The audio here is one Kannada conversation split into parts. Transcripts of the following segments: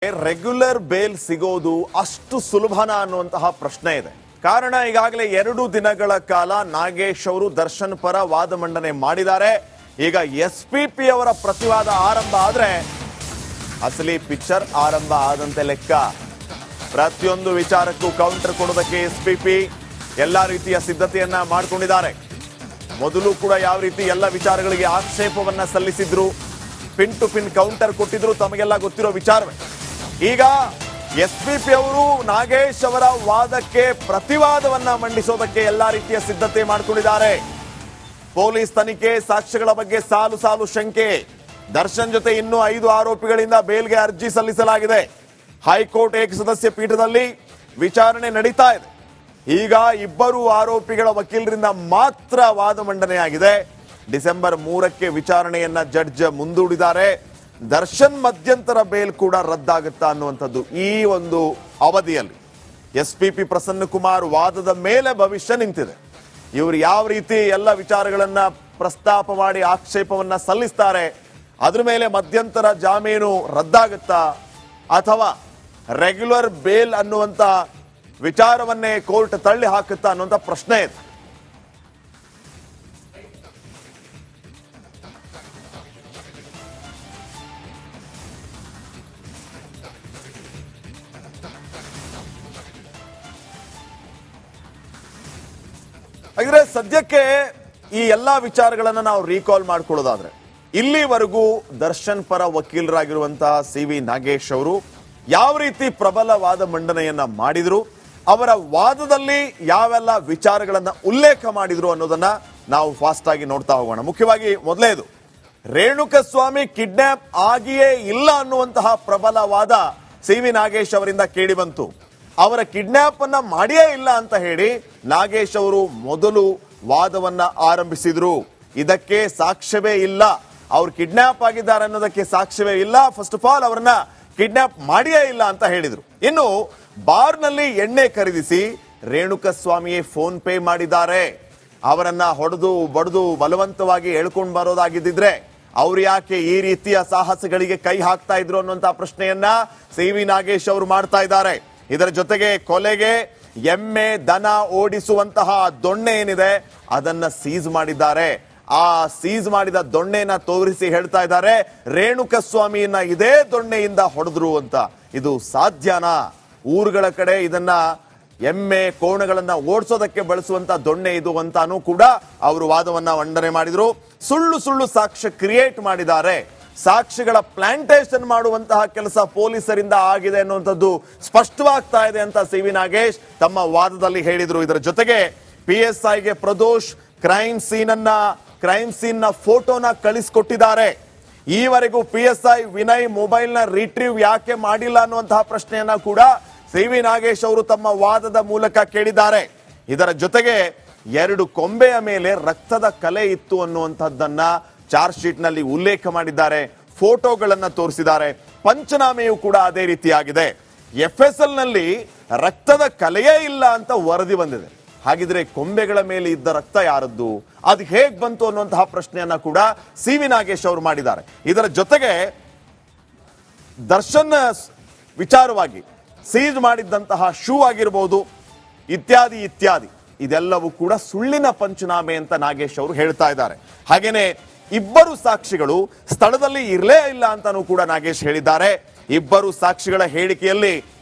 ರೆಗ್ಯುಲರ್ ಬೇಲ್ ಸಿಗೋದು ಅಷ್ಟು ಸುಲಭನಾ ಅನ್ನುವಂತಹ ಪ್ರಶ್ನೆ ಇದೆ. ಕಾರಣ ಈಗಾಗಲೇ 2 ದಿನಗಳ ಕಾಲ ನಾಗೇಶ್ ಅವರು ದರ್ಶನ್ ಪರ ವಾದ ಮಂಡನೆ ಮಾಡಿದ್ದಾರೆ. ಈಗ ಎಸ್ಪಿಪಿ ಅವರ ಪ್ರತಿವಾದ ಆರಂಭ ಆದ್ರೆ ಅಸಲಿ ಪಿಕ್ಚರ್ ಆರಂಭ ಆದಂತೆ ಲೆಕ್ಕ. ಪ್ರತಿಯೊಂದು ವಿಚಾರಕ್ಕೂ ಕೌಂಟರ್ ಕೊಡೋದಕ್ಕೆ ಎಸ್ಪಿಪಿ ಎಲ್ಲಾ ರೀತಿಯ ಸಿದ್ಧತೆಯನ್ನ ಮಾಡಿಕೊಂಡಿದ್ದಾರೆ. ಮೊದಲು ಕೂಡ ಯಾವ ರೀತಿ ಎಲ್ಲ ವಿಚಾರಗಳಿಗೆ ಆಕ್ಷೇಪವನ್ನ ಸಲ್ಲಿಸಿದ್ರು, ಪಿನ್ ಟು ಪಿನ್ ಕೌಂಟರ್ ಕೊಟ್ಟಿದ್ರು, ತಮಗೆಲ್ಲ ಗೊತ್ತಿರೋ ವಿಚಾರವೇ. ಈಗ ಎಸ್ಪಿಪಿ ಅವರು ನಾಗೇಶ್ ಅವರ ವಾದಕ್ಕೆ ಪ್ರತಿವಾದವನ್ನ ಮಂಡಿಸೋದಕ್ಕೆ ಎಲ್ಲಾ ರೀತಿಯ ಸಿದ್ಧತೆ ಮಾಡಿಕೊಂಡಿದ್ದಾರೆ. ಪೊಲೀಸ್ ತನಿಖೆ, ಸಾಕ್ಷ್ಯಗಳ ಬಗ್ಗೆ ಸಾಲು ಸಾಲು ಶಂಕೆ. ದರ್ಶನ್ ಜೊತೆ ಇನ್ನೂ 5 ಆರೋಪಿಗಳಿಂದ ಬೇಲ್ಗೆ ಅರ್ಜಿ ಸಲ್ಲಿಸಲಾಗಿದೆ. ಹೈಕೋರ್ಟ್ ಏಕಸದಸ್ಯ ಪೀಠದಲ್ಲಿ ವಿಚಾರಣೆ ನಡೀತಾ ಇದೆ. ಈಗ 2 ಆರೋಪಿಗಳ ವಕೀಲರಿಂದ ಮಾತ್ರ ವಾದ ಮಂಡನೆಯಾಗಿದೆ. ಡಿಸೆಂಬರ್ 3ಕ್ಕೆ ವಿಚಾರಣೆಯನ್ನ ಜಡ್ಜ್ ಮುಂದೂಡಿದ್ದಾರೆ. ದರ್ಶನ್ ಮಧ್ಯಂತರ ಬೇಲ್ ಕೂಡ ರದ್ದಾಗುತ್ತಾ ಅನ್ನುವಂಥದ್ದು ಈ ಒಂದು ಅವಧಿಯಲ್ಲಿ ಎಸ್ಪಿಪಿ ಪ್ರಸನ್ನ ಕುಮಾರ್ ವಾದದ ಮೇಲೆ ಭವಿಷ್ಯ ನಿಂತಿದೆ. ಇವರು ಯಾವ ರೀತಿ ಎಲ್ಲ ವಿಚಾರಗಳನ್ನ ಪ್ರಸ್ತಾಪ ಮಾಡಿ ಆಕ್ಷೇಪವನ್ನ ಸಲ್ಲಿಸ್ತಾರೆ, ಅದ್ರ ಮೇಲೆ ಮಧ್ಯಂತರ ಜಾಮೀನು ರದ್ದಾಗುತ್ತಾ ಅಥವಾ ರೆಗ್ಯುಲರ್ ಬೇಲ್ ಅನ್ನುವಂತ ವಿಚಾರವನ್ನೇ ಕೋರ್ಟ್ ತಳ್ಳಿ ಹಾಕುತ್ತಾ ಅನ್ನುವಂತ ಪ್ರಶ್ನೆ ಇದೆ. ಹಾಗಾದ್ರೆ ಸದ್ಯಕ್ಕೆ ಈ ಎಲ್ಲಾ ವಿಚಾರಗಳನ್ನ ನಾವು ರೀಕಾಲ್ ಮಾಡ್ಕೊಳ್ಳೋದಾದ್ರೆ ಇಲ್ಲಿವರೆಗೂ ದರ್ಶನ್ ಪರ ವಕೀಲರಾಗಿರುವಂತಹ ಸಿ.ವಿ. ನಾಗೇಶ್ ಅವರು ಯಾವ ರೀತಿ ಪ್ರಬಲ ವಾದ ಮಂಡನೆಯನ್ನ ಮಾಡಿದ್ರು, ಅವರ ವಾದದಲ್ಲಿ ಯಾವೆಲ್ಲ ವಿಚಾರಗಳನ್ನ ಉಲ್ಲೇಖ ಮಾಡಿದ್ರು ಅನ್ನೋದನ್ನ ನಾವು ಫಾಸ್ಟ್ ಆಗಿ ನೋಡ್ತಾ ಹೋಗೋಣ. ಮುಖ್ಯವಾಗಿ ಮೊದಲೇದು, ರೇಣುಕಸ್ವಾಮಿ ಕಿಡ್ನಾಪ್ ಆಗಿಯೇ ಇಲ್ಲ ಅನ್ನುವಂತಹ ಪ್ರಬಲ ವಾದ ಸಿ.ವಿ. ನಾಗೇಶ್ ಅವರಿಂದ ಕೇಳಿ ಬಂತು. ಅವರ ಕಿಡ್ನಾಪ್ ಅನ್ನ ಮಾಡಿಯೇ ಇಲ್ಲ ಅಂತ ಹೇಳಿ ನಾಗೇಶ್ ಅವರು ಮೊದಲು ವಾದವನ್ನ ಆರಂಭಿಸಿದ್ರು. ಇದಕ್ಕೆ ಸಾಕ್ಷ್ಯವೇ ಇಲ್ಲ, ಅವ್ರು ಕಿಡ್ನಾಪ್ ಆಗಿದ್ದಾರೆ ಅನ್ನೋದಕ್ಕೆ ಸಾಕ್ಷ್ಯವೇ ಇಲ್ಲ, ಫಸ್ಟ್ ಆಫ್ ಆಲ್ ಅವರನ್ನ ಕಿಡ್ನಾಪ್ ಮಾಡಿಯೇ ಇಲ್ಲ ಅಂತ ಹೇಳಿದ್ರು. ಇನ್ನು ಬಾರ್ನಲ್ಲಿ ಎಣ್ಣೆ ಖರೀದಿಸಿ ರೇಣುಕಸ್ವಾಮಿಯೇ ಫೋನ್ ಪೇ ಮಾಡಿದ್ದಾರೆ. ಅವರನ್ನ ಹೊಡೆದು ಬಡದು ಬಲವಂತವಾಗಿ ಎಳ್ಕೊಂಡು ಬರೋದಾಗಿದ್ದಿದ್ರೆ ಅವ್ರು ಯಾಕೆ ಈ ರೀತಿಯ ಸಾಹಸಗಳಿಗೆ ಕೈ ಹಾಕ್ತಾ ಇದ್ರು ಅನ್ನುವಂತ ಪ್ರಶ್ನೆಯನ್ನ ಸಿ.ವಿ. ನಾಗೇಶ್ ಅವರು ಮಾಡ್ತಾ ಇದ್ದಾರೆ. ಇದರ ಜೊತೆಗೆ ಕೊಲೆಗೆ ಎಮ್ಮೆ ದನ ಓಡಿಸುವಂತಹ ದೊಣ್ಣೆ ಏನಿದೆ ಅದನ್ನ ಸೀಸ್ ಮಾಡಿದ್ದಾರೆ. ಆ ಸೀಸ್ ಮಾಡಿದ ದೊಣ್ಣೆನ ತೋರಿಸಿ ಹೇಳ್ತಾ ಇದ್ದಾರೆ ರೇಣುಕಸ್ವಾಮಿಯನ್ನ ಇದೇ ದೊಣ್ಣೆಯಿಂದ ಹೊಡೆದ್ರು ಅಂತ. ಇದು ಸಾಧ್ಯನಾ? ಊರುಗಳ ಕಡೆ ಇದನ್ನ ಎಮ್ಮೆ ಕೋಣಗಳನ್ನ ಓಡಿಸೋದಕ್ಕೆ ಬಳಸುವಂತ ದೊಣ್ಣೆ ಇದು ಅಂತಾನೂ ಕೂಡ ಅವರು ವಾದವನ್ನ ಮಂಡನೆ ಮಾಡಿದ್ರು. ಸುಳ್ಳು ಸುಳ್ಳು ಸಾಕ್ಷ್ಯ ಕ್ರಿಯೇಟ್ ಮಾಡಿದ್ದಾರೆ. ಸಾಕ್ಷಿಗಳ ಪ್ಲಾಂಟೇಶನ್ ಮಾಡುವಂತಹ ಕೆಲಸ ಪೊಲೀಸರಿಂದ ಆಗಿದೆ ಅನ್ನುವಂಥದ್ದು ಸ್ಪಷ್ಟವಾಗ್ತಾ ಇದೆ ಅಂತ ಸಿ.ವಿ. ನಾಗೇಶ್ ತಮ್ಮ ವಾದದಲ್ಲಿ ಹೇಳಿದ್ರು. ಇದರ ಜೊತೆಗೆ PSIಗೆ ಪ್ರದೋಷ್ ಕ್ರೈಮ್ ಸೀನ್ ನ ಫೋಟೋನ ಕಳಿಸಿಕೊಟ್ಟಿದ್ದಾರೆ. ಈವರೆಗೂ PSI ವಿನಯ್ ಮೊಬೈಲ್ ನ ರಿಟ್ರೀವ್ ಯಾಕೆ ಮಾಡಿಲ್ಲ ಅನ್ನುವಂತಹ ಪ್ರಶ್ನೆಯನ್ನ ಕೂಡ ಸಿ.ವಿ. ನಾಗೇಶ್ ಅವರು ತಮ್ಮ ವಾದದ ಮೂಲಕ ಕೇಳಿದ್ದಾರೆ. ಇದರ ಜೊತೆಗೆ 2 ಕೊಂಬೆಯ ಮೇಲೆ ರಕ್ತದ ಕಲೆ ಇತ್ತು ಅನ್ನುವಂಥದ್ದನ್ನ ಚಾರ್ಜ್ ಶೀಟ್ ನಲ್ಲಿ ಉಲ್ಲೇಖ ಮಾಡಿದ್ದಾರೆ. ಫೋಟೋಗಳನ್ನ ತೋರಿಸಿದ್ದಾರೆ. ಪಂಚನಾಮೆಯೂ ಕೂಡ ಅದೇ ರೀತಿಯಾಗಿದೆ. FSL ನಲ್ಲಿ ರಕ್ತದ ಕಲೆಯೇ ಇಲ್ಲ ಅಂತ ವರದಿ ಬಂದಿದೆ. ಹಾಗಿದ್ರೆ ಕೊಂಬೆಗಳ ಮೇಲೆ ಇದ್ದ ರಕ್ತ ಯಾರದ್ದು, ಅದು ಹೇಗ್ ಬಂತು ಅನ್ನುವಂತಹ ಪ್ರಶ್ನೆಯನ್ನ ಕೂಡ ಸಿ.ವಿ. ನಾಗೇಶ್ ಅವರು ಮಾಡಿದ್ದಾರೆ. ಇದರ ಜೊತೆಗೆ ದರ್ಶನ್ ವಿಚಾರವಾಗಿ ಸೀಜ್ ಮಾಡಿದ್ದಂತಹ ಶೂ ಆಗಿರಬಹುದು ಇತ್ಯಾದಿ ಇತ್ಯಾದಿ ಇದೆಲ್ಲವೂ ಕೂಡ ಸುಳ್ಳಿನ ಪಂಚನಾಮೆ ಅಂತ ನಾಗೇಶ್ ಅವರು ಹೇಳ್ತಾ ಇದ್ದಾರೆ. ಹಾಗೇನೆ 2 ಸಾಕ್ಷಿಗಳು ಸ್ಥಳದಲ್ಲಿ ಇರಲೇ ಇಲ್ಲ ಅಂತಾನೂ ಕೂಡ ನಾಗೇಶ್ ಹೇಳಿದ್ದಾರೆ. 2 ಸಾಕ್ಷಿಗಳ ಹೇಳಿಕೆಯಲ್ಲಿ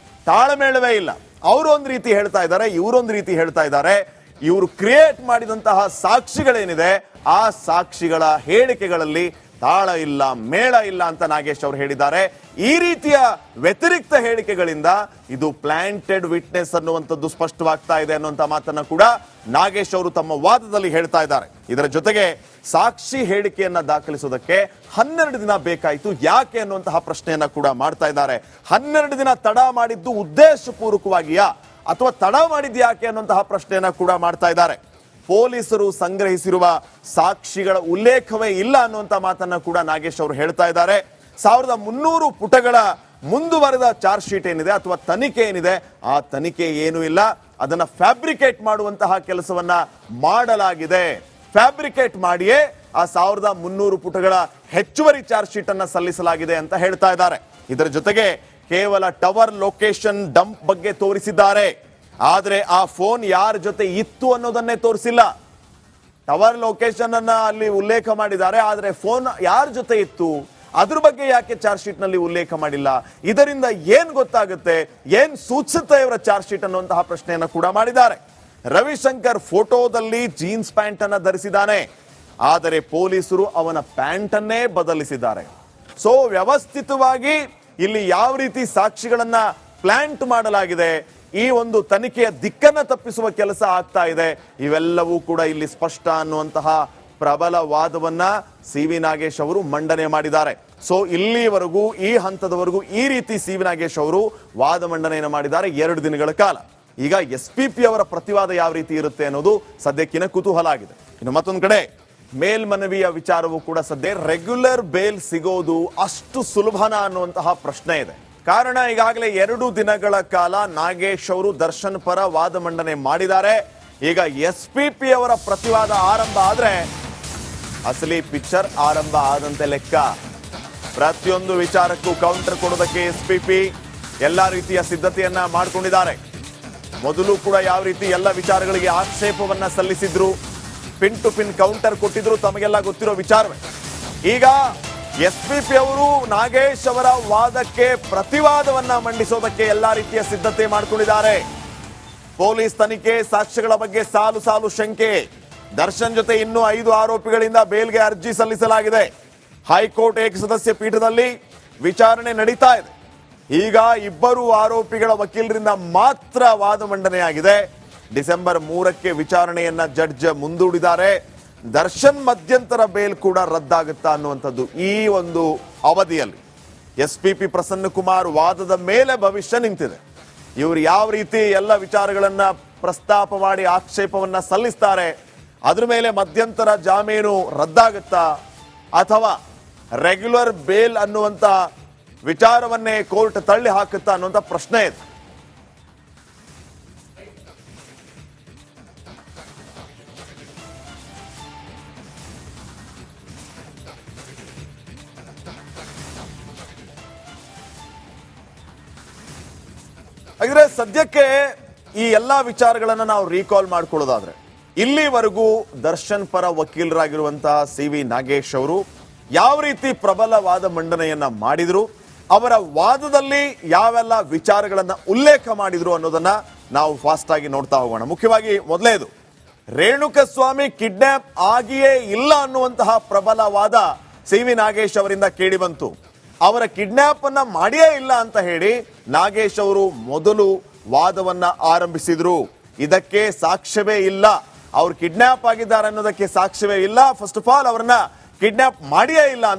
ತಾಳಮೇಳವೇ ಇಲ್ಲ. ಅವರೊಂದು ರೀತಿ ಹೇಳ್ತಾ ಇದ್ದಾರೆ, ಇವರೊಂದು ರೀತಿ ಹೇಳ್ತಾ ಇದ್ದಾರೆ. ಇವರು ಕ್ರಿಯೇಟ್ ಮಾಡಿದಂತಹ ಸಾಕ್ಷಿಗಳೇನಿದೆ ಆ ಸಾಕ್ಷಿಗಳ ಹೇಳಿಕೆಗಳಲ್ಲಿ ತಾಳ ಇಲ್ಲ, ಮೇಳ ಇಲ್ಲ ಅಂತ ನಾಗೇಶ್ ಅವರು ಹೇಳಿದ್ದಾರೆ. ಈ ರೀತಿಯ ವ್ಯತಿರಿಕ್ತ ಹೇಳಿಕೆಗಳಿಂದ ಇದು ಪ್ಲಾಂಟೆಡ್ ವಿಟ್ನೆಸ್ ಅನ್ನುವಂಥದ್ದು ಸ್ಪಷ್ಟವಾಗ್ತಾ ಇದೆ ಅನ್ನುವಂಥ ಮಾತನ್ನ ಕೂಡ ನಾಗೇಶ್ ಅವರು ತಮ್ಮ ವಾದದಲ್ಲಿ ಹೇಳ್ತಾ ಇದ್ದಾರೆ. ಇದರ ಜೊತೆಗೆ ಸಾಕ್ಷಿ ಹೇಳಿಕೆಯನ್ನ ದಾಖಲಿಸೋದಕ್ಕೆ 12 ದಿನ ಬೇಕಾಯಿತು ಯಾಕೆ ಅನ್ನುವಂತಹ ಪ್ರಶ್ನೆಯನ್ನ ಕೂಡ ಮಾಡ್ತಾ ಇದ್ದಾರೆ. 12 ದಿನ ತಡ ಮಾಡಿದ್ದು ಉದ್ದೇಶಪೂರ್ವಕವಾಗಿಯಾ ಅಥವಾ ತಡ ಮಾಡಿದ್ ಯಾಕೆ ಅನ್ನುವಂತಹ ಪ್ರಶ್ನೆಯನ್ನ ಕೂಡ ಮಾಡ್ತಾ ಇದ್ದಾರೆ. ಪೊಲೀಸರು ಸಂಗ್ರಹಿಸಿರುವ ಸಾಕ್ಷಿಗಳ ಉಲ್ಲೇಖವೇ ಇಲ್ಲ ಅನ್ನುವಂತ ಮಾತನ್ನ ಕೂಡ ನಾಗೇಶ್ ಅವರು ಹೇಳ್ತಾ ಇದ್ದಾರೆ. 1300 ಪುಟಗಳ ಮುಂದುವರೆದ ಚಾರ್ಜ್ ಶೀಟ್ ಏನಿದೆ ಅಥವಾ ತನಿಖೆ ಏನಿದೆ ಆ ತನಿಖೆ ಏನೂ ಇಲ್ಲ, ಅದನ್ನ ಫ್ಯಾಬ್ರಿಕೇಟ್ ಮಾಡುವಂತಹ ಕೆಲಸವನ್ನ ಮಾಡಲಾಗಿದೆ. ಫ್ಯಾಬ್ರಿಕೇಟ್ ಮಾಡಿಯೇ ಆ 1300 ಪುಟಗಳ ಹೆಚ್ಚುವರಿ ಚಾರ್ಜ್ ಶೀಟ್ ಅನ್ನ ಸಲ್ಲಿಸಲಾಗಿದೆ ಅಂತ ಹೇಳ್ತಾ ಇದ್ದಾರೆ. ಇದರ ಜೊತೆಗೆ ಕೇವಲ ಟವರ್ ಲೊಕೇಶನ್ ಡಂಪ್ ಬಗ್ಗೆ ತೋರಿಸಿದ್ದಾರೆ. ಆದ್ರೆ ಆ ಫೋನ್ ಯಾರ ಜೊತೆ ಇತ್ತು ಅನ್ನೋದನ್ನೇ ತೋರಿಸಿಲ್ಲ. ಟವರ್ ಲೊಕೇಶನ್ ಅನ್ನ ಅಲ್ಲಿ ಉಲ್ಲೇಖ ಮಾಡಿದ್ದಾರೆ, ಆದ್ರೆ ಫೋನ್ ಯಾರ ಜೊತೆ ಇತ್ತು ಅದ್ರ ಬಗ್ಗೆ ಯಾಕೆ ಚಾರ್ಜ್ ಶೀಟ್ ನಲ್ಲಿ ಉಲ್ಲೇಖ ಮಾಡಿಲ್ಲ? ಇದರಿಂದ ಏನ್ ಗೊತ್ತಾಗುತ್ತೆ, ಏನ್ ಸೂಚಿಸುತ್ತೆ ಇವರ ಚಾರ್ಜ್ ಶೀಟ್ ಅನ್ನುವಂತಹ ಪ್ರಶ್ನೆಯನ್ನ ಕೂಡ ಮಾಡಿದ್ದಾರೆ. ರವಿಶಂಕರ್ ಫೋಟೋದಲ್ಲಿ ಜೀನ್ಸ್ ಪ್ಯಾಂಟ್ ಅನ್ನ ಧರಿಸಿದ್ದಾನೆ, ಆದರೆ ಪೊಲೀಸರು ಅವನ ಪ್ಯಾಂಟ್ ಅನ್ನೇ ಬದಲಿಸಿದ್ದಾರೆ. ಸೊ ವ್ಯವಸ್ಥಿತವಾಗಿ ಇಲ್ಲಿ ಯಾವ ರೀತಿ ಸಾಕ್ಷಿಗಳನ್ನ ಪ್ಲಾಂಟ್ ಮಾಡಲಾಗಿದೆ, ಈ ಒಂದು ತನಿಖೆಯ ದಿಕ್ಕನ್ನ ತಪ್ಪಿಸುವ ಕೆಲಸ ಆಗ್ತಾ ಇದೆ, ಇವೆಲ್ಲವೂ ಕೂಡ ಇಲ್ಲಿ ಸ್ಪಷ್ಟ ಅನ್ನುವಂತಹ ಪ್ರಬಲ ವಾದವನ್ನ ಸಿ.ವಿ. ನಾಗೇಶ್ ಅವರು ಮಂಡನೆ ಮಾಡಿದ್ದಾರೆ. ಸೊ ಇಲ್ಲಿವರೆಗೂ ಈ ಹಂತದವರೆಗೂ ಈ ರೀತಿ ಸಿ.ವಿ. ನಾಗೇಶ್ ಅವರು ವಾದ ಮಂಡನೆಯನ್ನು ಮಾಡಿದ್ದಾರೆ 2 ದಿನಗಳ ಕಾಲ. ಈಗ ಎಸ್.ಪಿ.ಪಿ. ಅವರ ಪ್ರತಿವಾದ ಯಾವ ರೀತಿ ಇರುತ್ತೆ ಅನ್ನೋದು ಸದ್ಯಕ್ಕಿನ ಕುತೂಹಲ ಆಗಿದೆ. ಇನ್ನು ಮತ್ತೊಂದು ಕಡೆ ಮೇಲ್ಮನವಿಯ ವಿಚಾರವೂ ಕೂಡ ಸದ್ಯ ರೆಗ್ಯುಲರ್ ಬೇಲ್ ಸಿಗೋದು ಅಷ್ಟು ಸುಲಭನ ಅನ್ನುವಂತಹ ಪ್ರಶ್ನೆ ಇದೆ. ಕಾರಣ ಈಗಾಗಲೇ 2 ದಿನಗಳ ಕಾಲ ನಾಗೇಶ್ ಅವರು ದರ್ಶನ್ ಪರ ವಾದ ಮಂಡನೆ ಮಾಡಿದ್ದಾರೆ. ಈಗ ಎಸ್.ಪಿ.ಪಿ. ಅವರ ಪ್ರತಿವಾದ ಆರಂಭ ಆದ್ರೆ ಅಸಲಿ ಪಿಕ್ಚರ್ ಆರಂಭ ಆದಂತೆ ಲೆಕ್ಕ. ಪ್ರತಿಯೊಂದು ವಿಚಾರಕ್ಕೂ ಕೌಂಟರ್ ಕೊಡೋದಕ್ಕೆ ಎಸ್.ಪಿ.ಪಿ. ಎಲ್ಲಾ ರೀತಿಯ ಸಿದ್ಧತೆಯನ್ನ ಮಾಡಿಕೊಂಡಿದ್ದಾರೆ. ಮೊದಲು ಕೂಡ ಯಾವ ರೀತಿ ಎಲ್ಲ ವಿಚಾರಗಳಿಗೆ ಆಕ್ಷೇಪವನ್ನ ಸಲ್ಲಿಸಿದ್ರು, ಪಿನ್ ಟು ಪಿನ್ ಕೌಂಟರ್ ಕೊಟ್ಟಿದ್ರು, ತಮಗೆಲ್ಲ ಗೊತ್ತಿರೋ ವಿಚಾರವೇ. ಈಗ ಎಸ್.ಪಿ.ಪಿ. ಅವರು ನಾಗೇಶ್ ಅವರ ವಾದಕ್ಕೆ ಪ್ರತಿವಾದವನ್ನ ಮಂಡಿಸೋದಕ್ಕೆ ಎಲ್ಲಾ ರೀತಿಯ ಸಿದ್ಧತೆ ಮಾಡಿಕೊಂಡಿದ್ದಾರೆ. ಪೊಲೀಸ್ ತನಿಖೆ, ಸಾಕ್ಷ್ಯಗಳ ಬಗ್ಗೆ ಸಾಲು ಸಾಲು ಶಂಕೆ. ದರ್ಶನ್ ಜೊತೆ ಇನ್ನೂ 5 ಆರೋಪಿಗಳಿಂದ ಬೇಲ್ಗೆ ಅರ್ಜಿ ಸಲ್ಲಿಸಲಾಗಿದೆ. ಹೈಕೋರ್ಟ್ ಏಕಸದಸ್ಯ ಪೀಠದಲ್ಲಿ ವಿಚಾರಣೆ ನಡೀತಾ ಇದೆ. ಈಗ 2 ಆರೋಪಿಗಳ ವಕೀಲರಿಂದ ಮಾತ್ರ ವಾದ ಮಂಡನೆಯಾಗಿದೆ. ಡಿಸೆಂಬರ್ 3ಕ್ಕೆ ವಿಚಾರಣೆಯನ್ನ ಜಡ್ಜ್ ಮುಂದೂಡಿದ್ದಾರೆ. ದರ್ಶನ್ ಮಧ್ಯಂತರ ಬೇಲ್ ಕೂಡ ರದ್ದಾಗುತ್ತಾ ಅನ್ನುವಂಥದ್ದು ಈ ಒಂದು ಅವಧಿಯಲ್ಲಿ. ಎಸ್.ಪಿ.ಪಿ. ಪ್ರಸನ್ನ ಕುಮಾರ್ ವಾದದ ಮೇಲೆ ಭವಿಷ್ಯ ನಿಂತಿದೆ. ಇವರು ಯಾವ ರೀತಿ ಎಲ್ಲ ವಿಚಾರಗಳನ್ನ ಪ್ರಸ್ತಾಪ ಮಾಡಿ ಆಕ್ಷೇಪವನ್ನ ಸಲ್ಲಿಸ್ತಾರೆ, ಅದ್ರ ಮೇಲೆ ಮಧ್ಯಂತರ ಜಾಮೀನು ರದ್ದಾಗುತ್ತಾ ಅಥವಾ ರೆಗ್ಯುಲರ್ ಬೇಲ್ ಅನ್ನುವಂತ ವಿಚಾರವನ್ನೇ ಕೋರ್ಟ್ ತಳ್ಳಿ ಹಾಕುತ್ತಾ ಅನ್ನುವಂತ ಪ್ರಶ್ನೆ ಇದೆ. ಹಾಗಿದ್ರೆ ಸದ್ಯಕ್ಕೆ ಈ ಎಲ್ಲಾ ವಿಚಾರಗಳನ್ನ ನಾವು ರೀಕಾಲ್ ಮಾಡ್ಕೊಳ್ಳೋದಾದ್ರೆ, ಇಲ್ಲಿವರೆಗೂ ದರ್ಶನ್ ಪರ ವಕೀಲರಾಗಿರುವಂತಹ ಸಿ.ವಿ. ನಾಗೇಶ್ ಅವರು ಯಾವ ರೀತಿ ಪ್ರಬಲ ವಾದ ಮಂಡನೆಯನ್ನ ಮಾಡಿದ್ರು, ಅವರ ವಾದದಲ್ಲಿ ಯಾವೆಲ್ಲ ವಿಚಾರಗಳನ್ನ ಉಲ್ಲೇಖ ಮಾಡಿದ್ರು ಅನ್ನೋದನ್ನ ನಾವು ಫಾಸ್ಟ್ ಆಗಿ ನೋಡ್ತಾ ಹೋಗೋಣ. ಮುಖ್ಯವಾಗಿ ಮೊದಲೇದು, ರೇಣುಕಸ್ವಾಮಿ ಕಿಡ್ನಾಪ್ ಆಗಿಯೇ ಇಲ್ಲ ಅನ್ನುವಂತಹ ಪ್ರಬಲ ವಾದ ಸಿ.ವಿ. ನಾಗೇಶ್ ಅವರಿಂದ ಕೇಳಿ ಬಂತು. ಅವರ ಕಿಡ್ನಾಪ್ ಅನ್ನ ಮಾಡಿಯೇ ಇಲ್ಲ ಅಂತ ಹೇಳಿ ನಾಗೇಶ್ ಅವರು ಮೊದಲು ವಾದವನ್ನ ಆರಂಭಿಸಿದ್ರು. ಇದಕ್ಕೆ ಸಾಕ್ಷ್ಯವೇ ಇಲ್ಲ, ಅವ್ರು ಕಿಡ್ನಾಪ್ ಆಗಿದ್ದಾರೆ ಅನ್ನೋದಕ್ಕೆ ಸಾಕ್ಷ್ಯವೇ ಇಲ್ಲ, ಫಸ್ಟ್ ಆಫ್ ಆಲ್ ಅವರನ್ನ ಕಿಡ್ನಾಪ್ ಮಾಡಿಯೇ ಇಲ್ಲ ಅಂತ